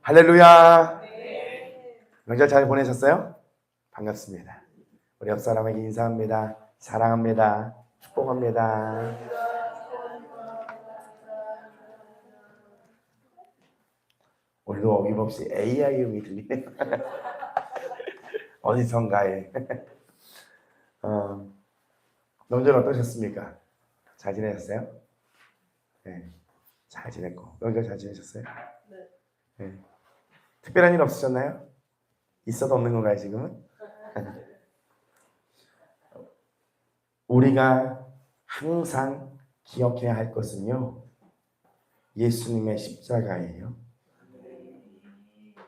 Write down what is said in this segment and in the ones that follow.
할렐루야. 명절 잘 보내셨어요? 반갑습니다. 우리 옆 사람에게 인사합니다. 사랑합니다. 축복합니다. 오늘도 어김없이 AI 음이 들리네요. 어디선가에. 명절 어떠셨습니까? 잘 지내셨어요? 네, 잘 지냈고. 명절 잘 지내셨어요? 네. 특별한 일 없으셨나요? 있어도 없는 건가요, 지금은? 우리가 항상 기억해야 할 것은요, 예수님의 십자가예요.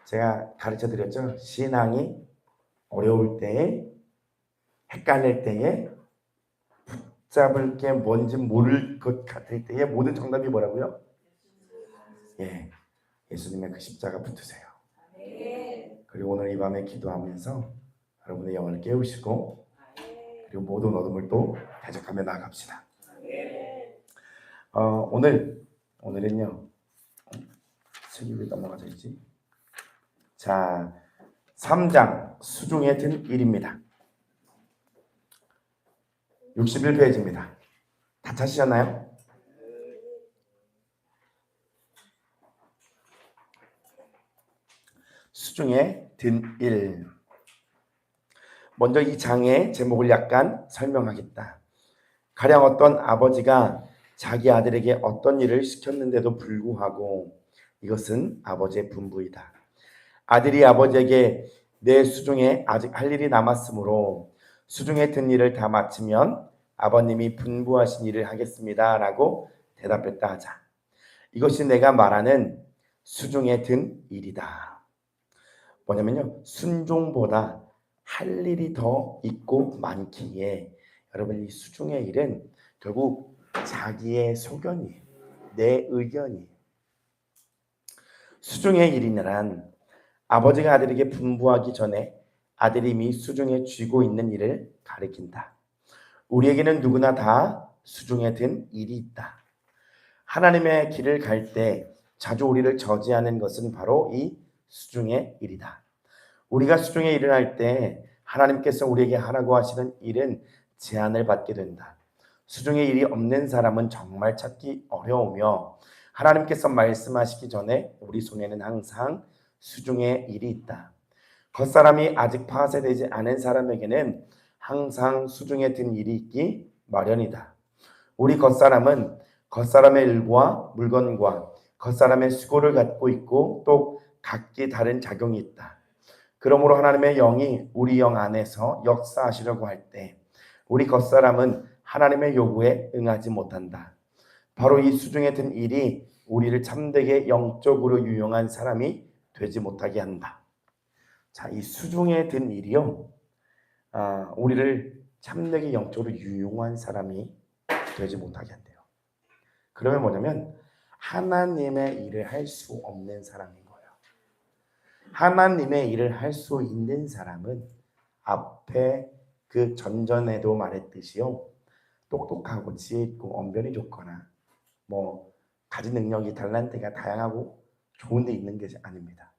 제가 가르쳐 드렸죠? 신앙이 어려울 때에, 헷갈릴 때에, 붙잡을 게 뭔지 모를 것 같을 때에 모든 정답이 뭐라고요? 예, 예수님의 그 십자가 붙으세요. 그리고 오늘 이 밤에 기도하면서 여러분의 영혼을 깨우시고, 그리고 모든 어둠을 또 대적하며 나아갑시다. 오늘은요, 책이 왜 넘어가져 있지? 자, 3장 수중에 든 일입니다. 61페이지입니다. 다 찾으셨나요? 수중에 든 일. 먼저 이 장의 제목을 약간 설명하겠다. 가령 어떤 아버지가 자기 아들에게 어떤 일을 시켰는데도 불구하고 이것은 아버지의 분부이다. 아들이 아버지에게 내 수중에 아직 할 일이 남았으므로 수중에 든 일을 다 마치면 아버님이 분부하신 일을 하겠습니다 라고 대답했다 하자. 이것이 내가 말하는 수중에 든 일이다. 뭐냐면요, 순종보다 할 일이 더 있고 많기에 여러분, 이 수중의 일은 결국 자기의 소견이에요. 내 의견이에요. 수중의 일이란 아버지가 아들에게 분부하기 전에 아들이 이미 수중에 쥐고 있는 일을 가리킨다. 우리에게는 누구나 다 수중에 든 일이 있다. 하나님의 길을 갈 때 자주 우리를 저지하는 것은 바로 이 수중의 일이다. 우리가 수중의 일을 할 때 하나님께서 우리에게 하라고 하시는 일은 제한을 받게 된다. 수중의 일이 없는 사람은 정말 찾기 어려우며 하나님께서 말씀하시기 전에 우리 손에는 항상 수중의 일이 있다. 겉사람이 아직 파쇄되지 않은 사람에게는 항상 수중에 든 일이 있기 마련이다. 우리 겉사람은 겉사람의 일과 물건과 겉사람의 수고를 갖고 있고 또 각기 다른 작용이 있다. 그러므로 하나님의 영이 우리 영 안에서 역사하시려고 할 때 우리 겉사람은 하나님의 요구에 응하지 못한다. 바로 이 수중에 든 일이 우리를 참되게 영적으로 유용한 사람이 되지 못하게 한다. 자, 이 수중에 든 일이요, 우리를 참되게 영적으로 유용한 사람이 되지 못하게 한대요. 그러면 뭐냐면 하나님의 일을 할 수 없는 사람인 거예요. 하나님의 일을 할 수 있는 사람은 앞에 그 전전에도 말했듯이요, 똑똑하고 지혜 있고 언변이 좋거나 뭐 가진 능력이 달란트가 다양하고 좋은 데 있는 게 아닙니다.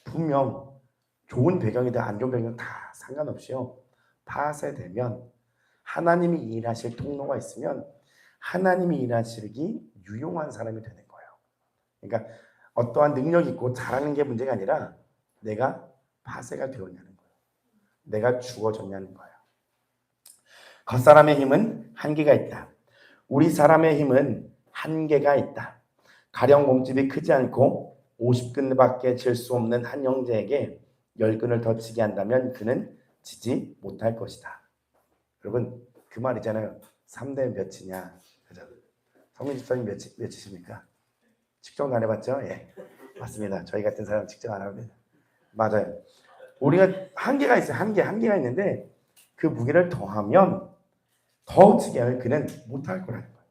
분명 좋은 배경이든 안 좋은 배경 다 상관없이요, 파쇄되면 하나님이 일하실 통로가 있으면 하나님이 일하시기 유용한 사람이 되는 거예요. 그러니까 어떠한 능력이 있고 잘하는 게 문제가 아니라 내가 파쇄가 되었냐는 거예요. 내가 주어졌냐는 거예요. 겉사람의 힘은 한계가 있다. 우리 사람의 힘은 한계가 있다. 가령 몸집이 크지 않고 50근밖에 질 수 없는 한 형제에게 10근을 더 치게 한다면 그는 지지 못할 것이다. 여러분, 그 말이잖아요. 3대 몇이냐? 성민 집사님 몇이십니까? 측정 안 해봤죠? 예, 맞습니다. 저희 같은 사람 측정 안 합니다. 맞아요. 우리가 한계가 있어요. 한계가 있는데 그 무게를 더하면 더 치게 하면 그는 못할 거라는 거예요.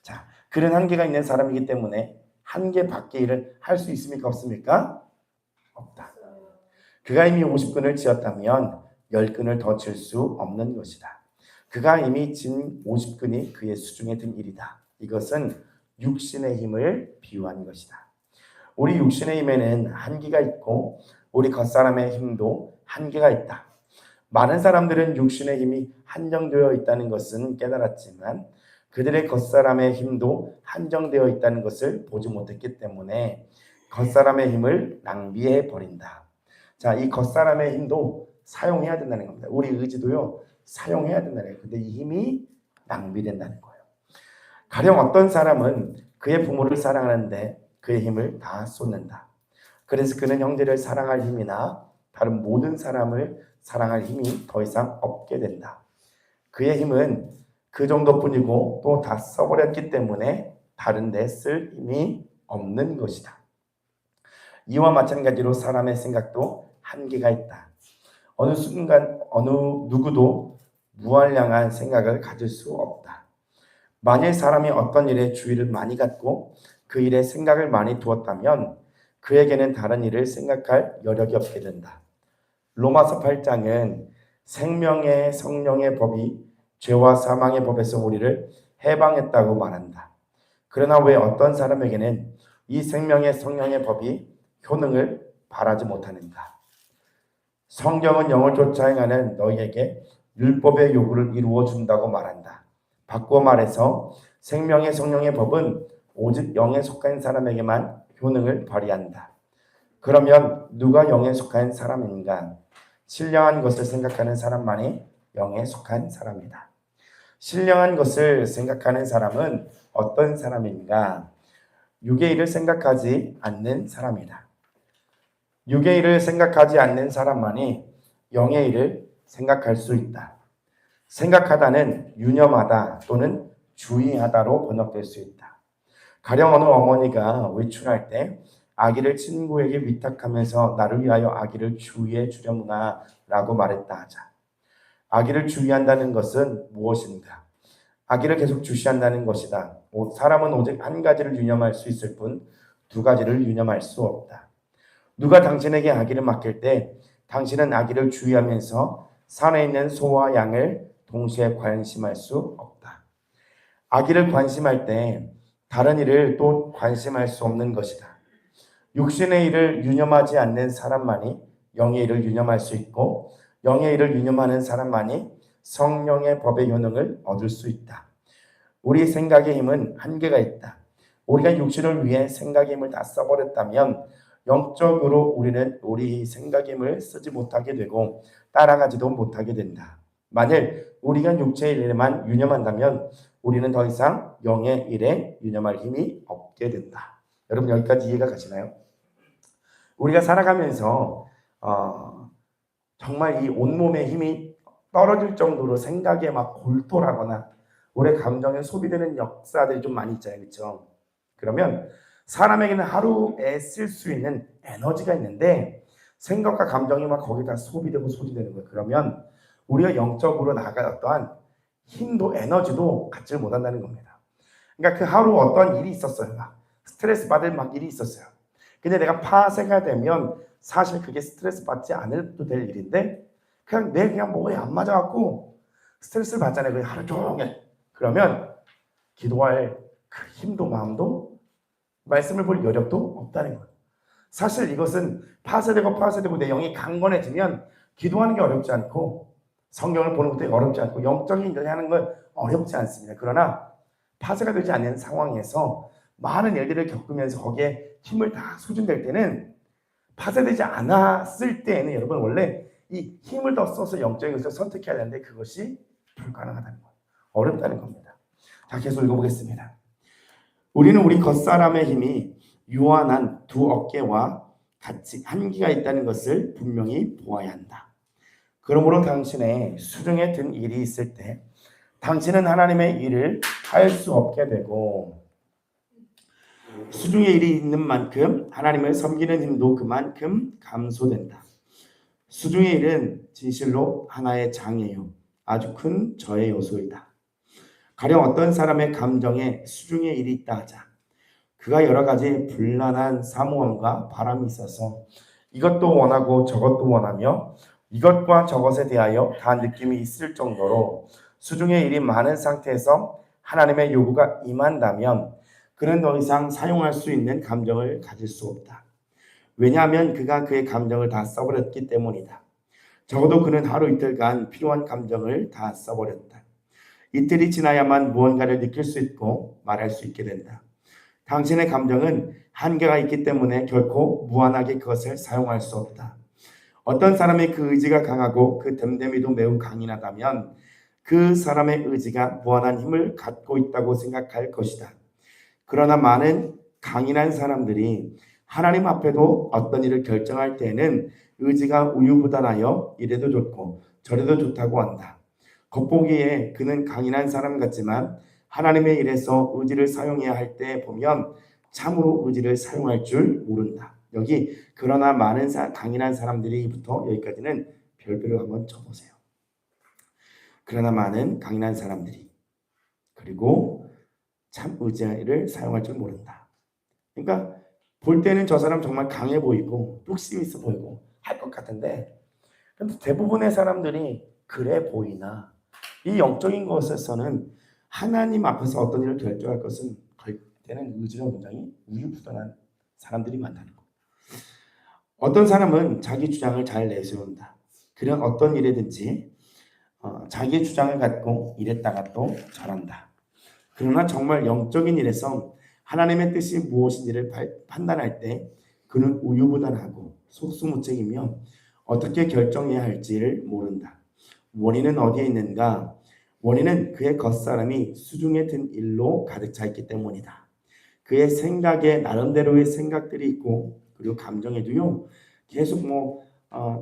자, 그런 한계가 있는 사람이기 때문에 한계 밖의 일을 할 수 있습니까? 없습니까? 없다. 그가 이미 50근을 지었다면 10근을 더 칠 수 없는 것이다. 그가 이미 진 50근이 그의 수중에 든 일이다. 이것은 육신의 힘을 비유한 것이다. 우리 육신의 힘에는 한계가 있고 우리 겉사람의 힘도 한계가 있다. 많은 사람들은 육신의 힘이 한정되어 있다는 것은 깨달았지만 그들의 겉사람의 힘도 한정되어 있다는 것을 보지 못했기 때문에 겉사람의 힘을 낭비해 버린다. 자, 이 겉사람의 힘도 사용해야 된다는 겁니다. 우리 의지도요, 사용해야 된다는 거예요. 근데 이 힘이 낭비된다는 거예요. 가령 어떤 사람은 그의 부모를 사랑하는데 그의 힘을 다 쏟는다. 그래서 그는 형제를 사랑할 힘이나 다른 모든 사람을 사랑할 힘이 더 이상 없게 된다. 그의 힘은 그 정도뿐이고 또 다 써버렸기 때문에 다른 데 쓸 힘이 없는 것이다. 이와 마찬가지로 사람의 생각도 한계가 있다. 어느 순간 어느 누구도 무한량한 생각을 가질 수 없다. 만일 사람이 어떤 일에 주의를 많이 갖고 그 일에 생각을 많이 두었다면 그에게는 다른 일을 생각할 여력이 없게 된다. 로마서 8장은 생명의 성령의 법이 죄와 사망의 법에서 우리를 해방했다고 말한다. 그러나 왜 어떤 사람에게는 이 생명의 성령의 법이 효능을 발하지 못하는가? 성경은 영을 쫓아 행하는 너희에게 율법의 요구를 이루어 준다고 말한다. 바꾸어 말해서 생명의 성령의 법은 오직 영에 속한 사람에게만 효능을 발휘한다. 그러면 누가 영에 속한 사람인가? 신령한 것을 생각하는 사람만이 영에 속한 사람이다. 신령한 것을 생각하는 사람은 어떤 사람인가? 육의 일을 생각하지 않는 사람이다. 육의 일을 생각하지 않는 사람만이 영의 일을 생각할 수 있다. 생각하다는 유념하다 또는 주의하다로 번역될 수 있다. 가령 어느 어머니가 외출할 때 아기를 친구에게 위탁하면서 나를 위하여 아기를 주의해 주려무나 라고 말했다 하자. 아기를 주의한다는 것은 무엇인가? 아기를 계속 주시한다는 것이다. 사람은 오직 한 가지를 유념할 수 있을 뿐 두 가지를 유념할 수 없다. 누가 당신에게 아기를 맡길 때 당신은 아기를 주의하면서 산에 있는 소와 양을 동시에 관심할 수 없다. 아기를 관심할 때 다른 일을 또 관심할 수 없는 것이다. 육신의 일을 유념하지 않는 사람만이 영의 일을 유념할 수 있고 영의 일을 유념하는 사람만이 성령의 법의 효능을 얻을 수 있다. 우리 생각의 힘은 한계가 있다. 우리가 육신을 위해 생각의 힘을 다 써버렸다면 영적으로 우리는 우리 생각의 힘을 쓰지 못하게 되고 따라가지도 못하게 된다. 만일 우리가 육체의 일에만 유념한다면 우리는 더 이상 영의 일에 유념할 힘이 없게 된다. 여러분 여기까지 이해가 가시나요? 우리가 살아가면서 정말 이 온몸의 힘이 떨어질 정도로 생각에 막 골똘하거나 우리 감정에 소비되는 역사들이 좀 많이 있잖아요. 그렇죠? 그러면 사람에게는 하루에 쓸 수 있는 에너지가 있는데 생각과 감정이 막 거기다 소비되고 소비되는 거예요. 그러면 우리가 영적으로 나아갈 어떠한 힘도 에너지도 갖지 못한다는 겁니다. 그러니까 그 하루 어떤 일이 있었어요. 막 스트레스 받을 막 일이 있었어요. 근데 내가 파쇄가 되면 사실 그게 스트레스 받지 않아도 될 일인데 그냥 내 그냥 뭐에 안 맞아갖고 스트레스를 받잖아요. 그냥 하루 종일. 그러면 기도할 그 힘도 마음도 말씀을 볼 여력도 없다는 거예요. 사실 이것은 파쇄되고 내 영이 강건해지면 기도하는 게 어렵지 않고 성경을 보는 것도 어렵지 않고 영적인 일을 하는 건 어렵지 않습니다. 그러나 파쇄가 되지 않는 상황에서 많은 일들을 겪으면서 거기에 힘을 다 소진될 때는 파쇄되지 않았을 때에는 여러분 원래 이 힘을 더 써서 영적인 것을 선택해야 되는데 그것이 불가능하다는 거예요. 어렵다는 겁니다. 자, 계속 읽어보겠습니다. 우리는 우리 겉사람의 힘이 유한한 두 어깨와 같이 한계가 있다는 것을 분명히 보아야 한다. 그러므로 당신의 수중에 든 일이 있을 때 당신은 하나님의 일을 할 수 없게 되고 수중에 일이 있는 만큼 하나님을 섬기는 힘도 그만큼 감소된다. 수중의 일은 진실로 하나의 장이에요. 아주 큰 저의 요소이다. 가령 어떤 사람의 감정에 수중의 일이 있다 하자. 그가 여러 가지 불란한 사모함과 바람이 있어서 이것도 원하고 저것도 원하며 이것과 저것에 대하여 다 느낌이 있을 정도로 수중의 일이 많은 상태에서 하나님의 요구가 임한다면 그는 더 이상 사용할 수 있는 감정을 가질 수 없다. 왜냐하면 그가 그의 감정을 다 써버렸기 때문이다. 적어도 그는 하루 이틀간 필요한 감정을 다 써버렸다. 이틀이 지나야만 무언가를 느낄 수 있고 말할 수 있게 된다. 당신의 감정은 한계가 있기 때문에 결코 무한하게 그것을 사용할 수 없다. 어떤 사람의 그 의지가 강하고 그 됨됨이도 매우 강인하다면 그 사람의 의지가 무한한 힘을 갖고 있다고 생각할 것이다. 그러나 많은 강인한 사람들이 하나님 앞에도 어떤 일을 결정할 때에는 의지가 우유부단하여 이래도 좋고 저래도 좋다고 한다. 겉보기에 그는 강인한 사람 같지만 하나님의 일에서 의지를 사용해야 할 때 보면 참으로 의지를 사용할 줄 모른다. 여기 그러나 많은 강인한 사람들이부터 여기까지는 별표를 한번 쳐보세요. 그러나 많은 강인한 사람들이 그리고 참 의지를 사용할 줄 모른다. 그러니까 볼 때는 저 사람 정말 강해 보이고 뚝심 있어 보이고 할 것 같은데 근데 대부분의 사람들이 그래 보이나 이 영적인 것에서는 하나님 앞에서 어떤 일을 결정할 것은 때는 의지가 굉장히 우유부단한 사람들이 많다는 거. 어떤 사람은 자기 주장을 잘 내세운다. 그런 어떤 일이든지 자기의 주장을 갖고 일했다가 또 잘한다. 그러나 정말 영적인 일에서 하나님의 뜻이 무엇인지를 판단할 때 그는 우유부단하고 속수무책이며 어떻게 결정해야 할지를 모른다. 원인은 어디에 있는가? 원인은 그의 겉사람이 수중에 든 일로 가득 차 있기 때문이다. 그의 생각에 나름대로의 생각들이 있고 그리고 감정에도요 계속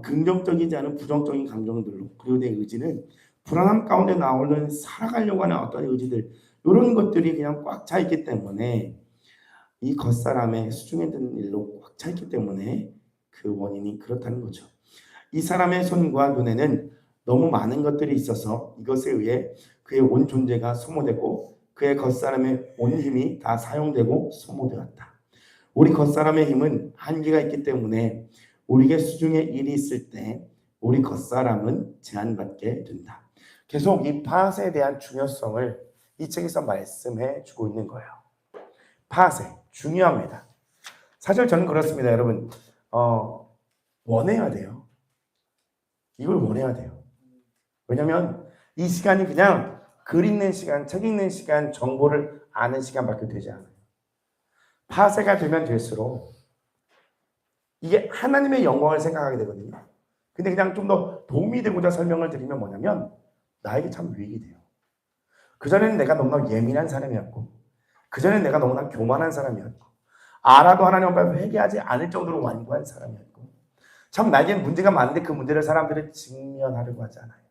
긍정적이지 않은 부정적인 감정들로 그리고 내 의지는 불안함 가운데 나오는 살아가려고 하는 어떤 의지들 이런 것들이 그냥 꽉 차 있기 때문에 이 겉사람의 수중에 든 일로 꽉 차 있기 때문에 그 원인이 그렇다는 거죠. 이 사람의 손과 눈에는 너무 많은 것들이 있어서 이것에 의해 그의 온 존재가 소모되고 그의 겉사람의 온 힘이 다 사용되고 소모되었다. 우리 겉사람의 힘은 한계가 있기 때문에 우리에게 수중에 일이 있을 때 우리 겉사람은 제한받게 된다. 계속 이 파셋에 대한 중요성을 이 책에서 말씀해 주고 있는 거예요. 파셋 중요합니다. 사실 저는 그렇습니다. 여러분 원해야 돼요. 이걸 원해야 돼요. 왜냐하면 이 시간이 그냥 글 읽는 시간, 책 읽는 시간, 정보를 아는 시간밖에 되지 않아요. 파세가 되면 될수록 이게 하나님의 영광을 생각하게 되거든요. 근데 그냥 좀 더 도움이 되고자 설명을 드리면 뭐냐면 나에게 참 유익이 돼요. 그전에는 내가 너무나 예민한 사람이었고 그전에는 내가 너무나 교만한 사람이었고 알아도 하나님 앞에 회개하지 않을 정도로 완고한 사람이었고 참 나에겐 문제가 많은데 그 문제를 사람들이 직면하려고 하지 않아요.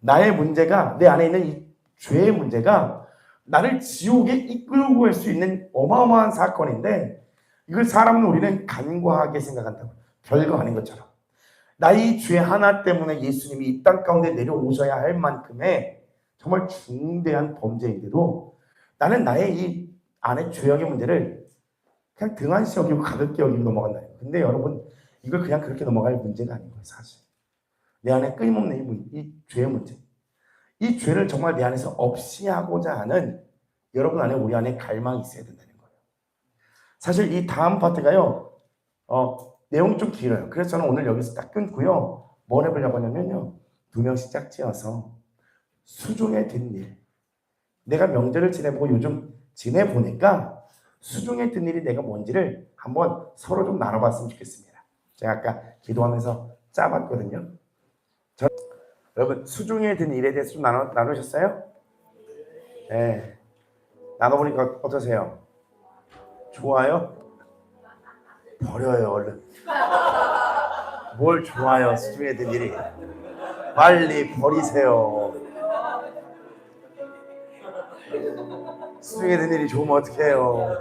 나의 문제가 내 안에 있는 이 죄의 문제가 나를 지옥에 이끌고 갈 수 있는 어마어마한 사건인데 이걸 사람은 우리는 간과하게 생각한다고 별거 아닌 것처럼 나의 죄 하나 때문에 예수님이 이 땅 가운데 내려오셔야 할 만큼의 정말 중대한 범죄인데도 나는 나의 이 안에 죄악의 문제를 그냥 등한시 여기고 가볍게 여기고 넘어간다. 근데 여러분 이걸 그냥 그렇게 넘어갈 문제가 아닌 거예요. 사실 내 안에 끊임없는 이 죄의 문제 이 죄를 정말 내 안에서 없이 하고자 하는 여러분 안에 우리 안에 갈망이 있어야 된다는 거예요. 사실 이 다음 파트가요. 내용이 좀 길어요. 그래서 저는 오늘 여기서 딱 끊고요. 뭘 해보려고 하냐면요. 2명씩 짝지어서 수중에 든 일. 내가 명절을 지내보고 요즘 지내보니까 수중에 든 일이 내가 뭔지를 한번 서로 좀 나눠봤으면 좋겠습니다. 제가 아까 기도하면서 짜봤거든요. 여러분 수중에 든 일에 대해서 좀 나누셨어요? 네. 나눠보니까 어떠세요? 좋아요? 버려요 얼른. 뭘 좋아요 수중에 든 일이. 빨리 버리세요. 수중에 든 일이 좋으면 어떡해요.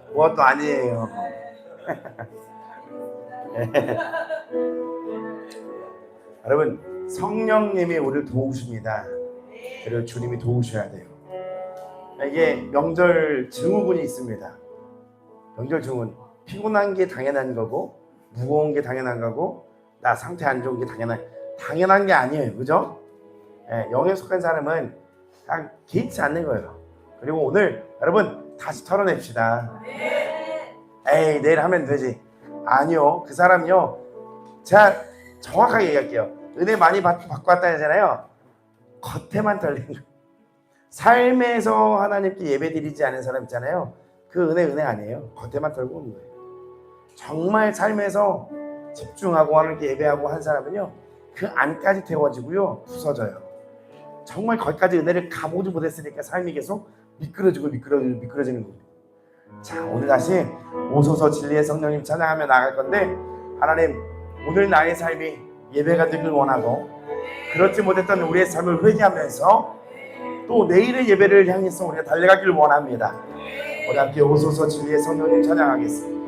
그것도 아니에요. 여러분 성령님이 우리를 도우십니다. 그리고 주님이 도우셔야 돼요. 이게 명절 증후군이 있습니다. 명절 증후군 피곤한 게 당연한 거고 무거운 게 당연한 거고 나 상태 안 좋은 게 당연한 게 아니에요. 그죠? 영에 속한 사람은 딱 개의치 않는 거예요. 그리고 오늘 여러분 다시 털어냅시다. 에이, 내일 하면 되지. 아니요, 그 사람요, 제가 정확하게 얘기할게요. 은혜 많이 받고 왔다 하잖아요. 겉에만 털린 거. 삶에서 하나님께 예배드리지 않은 사람 있잖아요. 그 은혜 아니에요. 겉에만 털고 오는 거예요. 정말 삶에서 집중하고 하나님께 예배하고 한 사람은요, 그 안까지 태워지고요, 부서져요. 정말 거기까지 은혜를 가보지 못했으니까 삶이 계속 미끄러지는 거예요. 자, 오늘 다시 오소서 진리의 성령님 찬양하며 나갈 건데, 하나님, 오늘 나의 삶이 예배가 되길 원하고, 그렇지 못했던 우리의 삶을 회개하면서 또 내일의 예배를 향해서 우리가 달려가길 원합니다. 우리 함께 오소서 진리의 성령님 찬양하겠습니다.